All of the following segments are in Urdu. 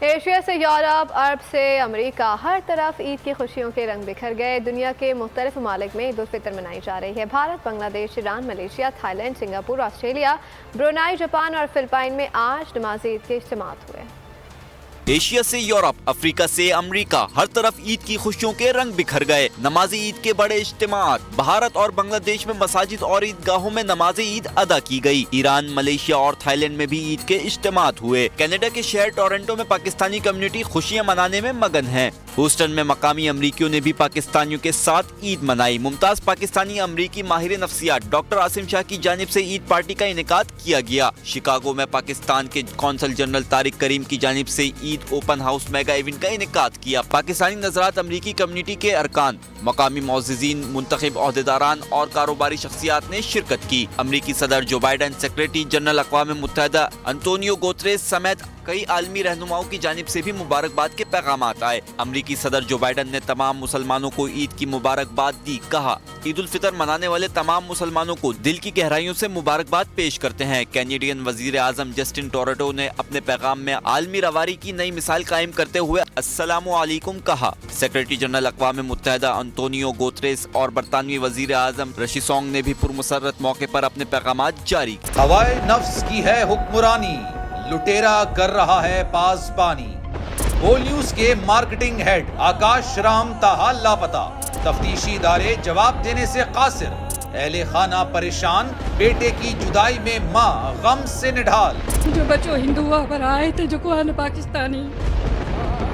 ایشیا سے یورپ، عرب سے امریکہ، ہر طرف عید کی خوشیوں کے رنگ بکھر گئے۔ دنیا کے مختلف ممالک میں عید الفطر منائی جا رہی ہے۔ Bharat, Bangladesh, Iran, Malaysia, Thailand, Singapore, Australia, Brunei, Japan اور فلپائن میں آج نماز عید کے اجتماعات ہوئے۔ ایشیا سے یورپ، افریقہ سے امریکہ، ہر طرف عید کی خوشیوں کے رنگ بکھر گئے۔ نماز عید کے بڑے اجتماعات۔ بھارت اور بنگلہ دیش میں مساجد اور عیدگاہوں میں نماز عید ادا کی گئی۔ ایران، ملیشیا اور تھائی لینڈ میں بھی عید کے اجتماعات ہوئے۔ کینیڈا کے شہر ٹورنٹو میں پاکستانی کمیونٹی خوشیاں منانے میں مگن ہے۔ ہیوسٹن میں مقامی امریکیوں نے بھی پاکستانیوں کے ساتھ عید منائی۔ ممتاز پاکستانی امریکی ماہر نفسیات ڈاکٹر عاصم شاہ کی جانب سے عید پارٹی کا انعقاد کیا گیا۔ شکاگو میں پاکستان کے قونصل جنرل طارق کریم کی جانب سے عید اوپن ہاؤس میگا ایونٹ کا انعقاد کیا۔ پاکستانی نظرات امریکی کمیونٹی کے ارکان، مقامی معززین، منتخب عہدیداران اور کاروباری شخصیات نے شرکت کی۔ امریکی صدر جو بائیڈن، سیکریٹری جنرل اقوام متحدہ انتونیو گوتریس سمیت کئی عالمی رہنماؤں کی جانب سے بھی مبارکباد کے پیغامات آئے۔ امریکی صدر جو بائیڈن نے تمام مسلمانوں کو عید کی مبارکباد دی۔ کہا، عید الفطر منانے والے تمام مسلمانوں کو دل کی گہرائیوں سے مبارکباد پیش کرتے ہیں۔ کینیڈین وزیر اعظم جسٹن ٹروڈو نے اپنے پیغام میں عالمی رواری کی نئی مثال قائم کرتے ہوئے السلام علیکم کہا۔ سیکریٹری جنرل اقوام متحدہ انتونیو گوتریس اور برطانوی وزیر اعظم رشی سوناک نے بھی پرمسرت موقع پر اپنے پیغامات جاری کیے۔ ہوائے نفس کی ہے حکمرانی، لٹیرا کر رہا ہے پاسبانی۔ بول نیوز کے مارکیٹنگ ہیڈ آکاش رام تاحال لاپتہ، تفتیشی ادارے جواب دینے سے قاصر۔ اہل خانہ پریشان، بیٹے کی جدائی میں ماں غم سے نڈھال۔ جو بچو ہندو پر آئے تھے جو کو پاکستانی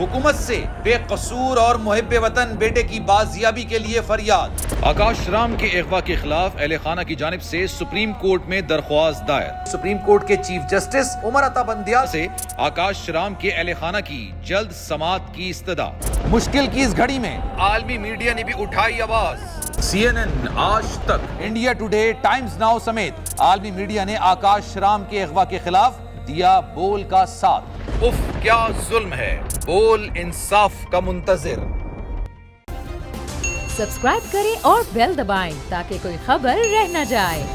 حکومت سے بے قصور اور محب وطن بیٹے کی بازیابی کے لیے فریاد۔ آکاش رام کے اغوا کے خلاف اہل خانہ کی جانب سے سپریم کورٹ میں درخواست دائر۔ سپریم کورٹ کے چیف جسٹس عمر عطا بندیا سے آکاش رام کے اہل خانہ کی جلد سماعت کی استدعا۔ مشکل کی اس گھڑی میں عالمی میڈیا نے بھی اٹھائی آواز۔ CNN، آج تک، انڈیا ٹوڈے، ٹائمز ناؤ سمیت عالمی میڈیا نے آکاش رام کے اغوا کے خلاف دیا بول کا ساتھ۔ اف کیا ظلم ہے، بول انصاف کا منتظر۔ سبسکرائب کریں اور بیل دبائیں تاکہ کوئی خبر رہ نہ جائے۔